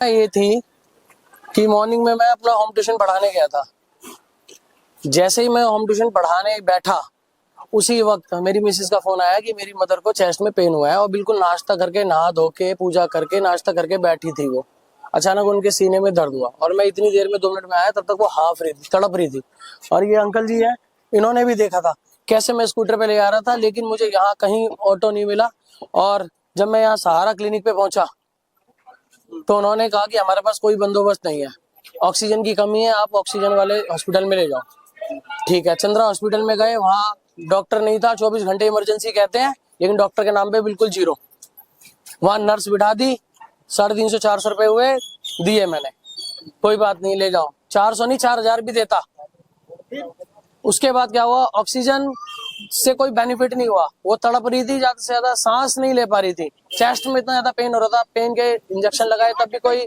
ये थी कि मॉर्निंग में मैं अपना होम ट्यूशन पढ़ाने गया था। जैसे ही मैं होम ट्यूशन पढ़ाने बैठा उसी वक्त मेरी मिसेस का फोन आया कि मेरी मदर को चेस्ट में पेन हुआ है, और बिल्कुल नाश्ता करके नहा धो के पूजा करके नाश्ता करके बैठी थी वो। अचानक उनके सीने में दर्द हुआ और मैं इतनी देर में 2 मिनट में आया, तब तक वो हाफ रही थी, तड़प रही थी। और ये अंकल जी है, इन्होंने भी देखा था कैसे मैं स्कूटर पे ले आ रहा था, लेकिन मुझे यहाँ कहीं ऑटो नहीं मिला। और जब मैं यहाँ सहारा क्लिनिक पे पहुंचा तो उन्होंने कहा कि हमारे पास कोई बंदोबस्त नहीं है, ऑक्सीजन की कमी है, आप ऑक्सीजन वाले हॉस्पिटल में ले जाओ। ठीक है, चंद्रा हॉस्पिटल में गए, वहाँ डॉक्टर नहीं था, 24 घंटे इमरजेंसी कहते हैं, लेकिन डॉक्टर के नाम पे बिल्कुल जीरो। वहां नर्स बिठा दी, 350-400 रुपए हुए, दिए मैंने, कोई बात नहीं ले जाओ। 400 नहीं 4000 भी देता। उसके बाद क्या हुआ, ऑक्सीजन से कोई बेनिफिट नहीं हुआ, वो तड़प रही थी, ज्यादा से ज्यादा सांस नहीं ले पा रही थी, चेस्ट में इतना ज्यादा पेन हो रहा था। पेन के इंजेक्शन लगाए तब भी कोई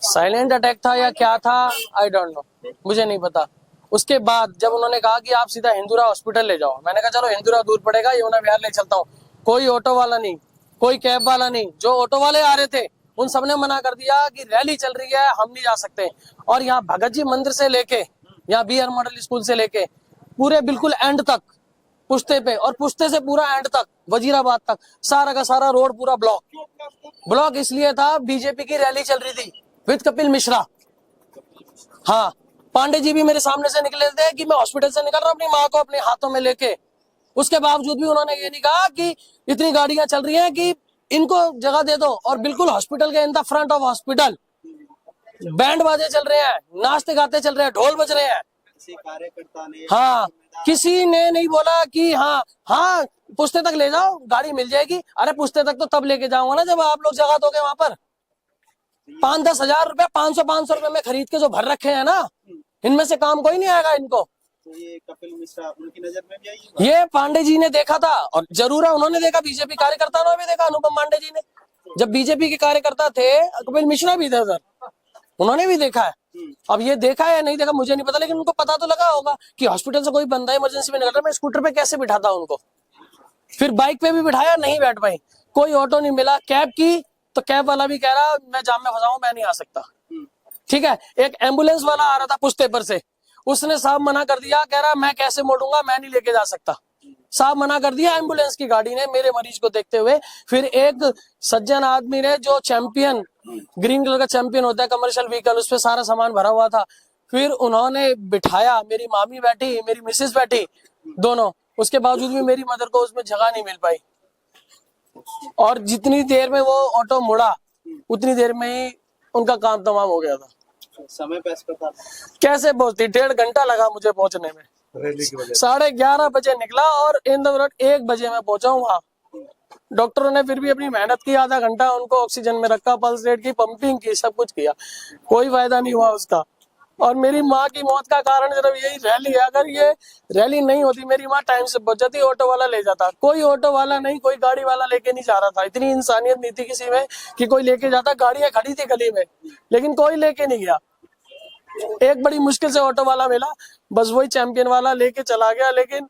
साइलेंट अटैक था या क्या था, आई डोंट नो, मुझे नहीं पता। उसके बाद जब उन्होंने कहा कि आप सीधा हिंदुरा हॉस्पिटल ले जाओ, मैंने कहा चलो हिंदुरा दूर पड़ेगा, यमुना विहार ले चलता हूँ। कोई ऑटो वाला नहीं, कोई कैब वाला नहीं, जो ऑटो वाले आ रहे थे उन सबने मना कर दिया कि रैली चल रही है, हम नहीं जा सकते। और यहाँ भगत जी मंदिर से लेके, यहाँ BR मॉडल स्कूल से लेके पूरे बिल्कुल एंड तक पुश्ते पे, और पुश्ते से पूरा एंड तक वजीराबाद तक सारा का सारा रोड पूरा ब्लॉक इसलिए था, बीजेपी की रैली चल रही थी विद कपिल मिश्रा। हाँ, पांडे जी भी मेरे सामने से निकले थे कि मैं हॉस्पिटल से निकल रहा हूँ अपनी माँ को अपने हाथों में लेके। उसके बावजूद भी उन्होंने ये नहीं कहा कि इतनी गाड़ियां चल रही हैं कि इनको जगह दे दो। और बिल्कुल हॉस्पिटल के in the front of hospital band बाजे चल रहे हैं, नाचते गाते चल रहे हैं, ढोल बज रहे हैं। कार्यकर्ता ने, हाँ, किसी ने नहीं बोला कि हाँ पुश्ते तक ले जाओ, गाड़ी मिल जाएगी। अरे पुश्ते तक तो तब लेके जाऊंगा ना जब आप लोग जगह दोगे वहां पर। 5-10 हजार रुपए, 500 रुपए में खरीद के जो भर रखे हैं ना, इनमें से काम कोई नहीं आएगा इनको। तो ये कपिल मिश्रा उनकी नजर में भी आई, ये पांडे जी ने देखा था, और जरूर है उन्होंने देखा, बीजेपी कार्यकर्ता ने भी देखा, अनुपम पांडे जी ने, जब बीजेपी के कार्यकर्ता थे, कपिल मिश्रा भी थे सर, उन्होंने भी देखा है। अब ये देखा है नहीं देखा मुझे नहीं पता, लेकिन उनको पता तो लगा होगा कि हॉस्पिटल से कोई बंदा इमरजेंसी में निकल रहा है, मैं स्कूटर पे कैसे बिठाता उनको। फिर बाइक पे भी बिठाया, नहीं बैठ पाई, कोई ऑटो नहीं मिला। कैब की तो कैब वाला भी कह रहा मैं जाम में फंसा हूं, मैं नहीं आ सकता। ठीक है, एक एम्बुलेंस वाला आ रहा था पुश्ते पर से, उसने साहब मना कर दिया, कह रहा मैं कैसे मोड़ूंगा, मैं नहीं लेके जा सकता। साहब मना कर दिया एम्बुलेंस की गाड़ी ने मेरे मरीज को देखते हुए। फिर एक सज्जन आदमी ने, जो चैंपियन ग्रीन कलर का चैंपियन होता है कमर्शियल व्हीकल, उस पर सारा सामान भरा हुआ था, फिर उन्होंने बिठाया, मेरी मामी बैठी, मेरी मिसेस बैठी, दोनों। उसके बावजूद भी मेरी मदर को उसमें जगह नहीं मिल पाई, और जितनी देर में वो ऑटो मुड़ा उतनी देर में ही उनका काम तमाम हो गया था। समय पे अस्पताल कैसे पहुंचती, 1.5 घंटा लगा मुझे पहुंचने में। 11:30 बजे निकला और इन द 1 बजे मैं पहुंचा हूँ वहां। डॉक्टरों ने फिर भी अपनी मेहनत की, आधा घंटा उनको ऑक्सीजन में रखा, पल्स रेट की, पंपिंग की, सब कुछ किया, कोई फायदा नहीं हुआ उसका। और मेरी माँ की मौत का कारण सिर्फ यही रैली है। अगर ये रैली नहीं होती, मेरी माँ टाइम से पहुंच जाती, ऑटो वाला ले जाता। कोई ऑटो वाला नहीं, कोई गाड़ी वाला लेके नहीं जा रहा था। इतनी इंसानियत नहीं थी किसी में कि कोई लेके जाता। गाड़ियां खड़ी थी गली में, लेकिन कोई लेके नहीं गया। एक बड़ी मुश्किल से ऑटो वाला मिला, बस वही चैंपियन वाला लेके चला गया, लेकिन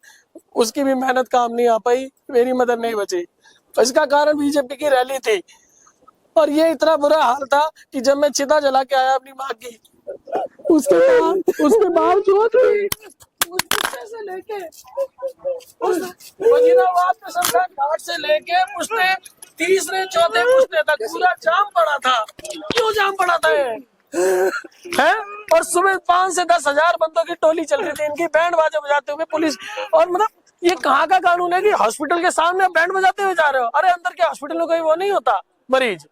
उसकी भी मेहनत काम नहीं आ पाई, मेरी मदद नहीं बची। इसका कारण बीजेपी की रैली थी। और ये इतना बुरा हाल था कि जब मैं चिता जला के आया अपनी माँ की, उसके बावजूद से लेके वजीराबाद में शमशान घाट से लेके पुश्ते, तीसरे चौथे पुश्ते तक पूरा जाम पड़ा था। क्यों जाम पड़ा था है? और सुबह 5 से 10 हजार बंदों की टोली चल रही थी, इनकी बैंड बाजे बजाते हुए पुलिस। और मतलब ये कहाँ का कानून है कि हॉस्पिटल के सामने बैंड बजाते हुए जा रहे हो? अरे अंदर के हॉस्पिटल में कोई वो नहीं होता मरीज।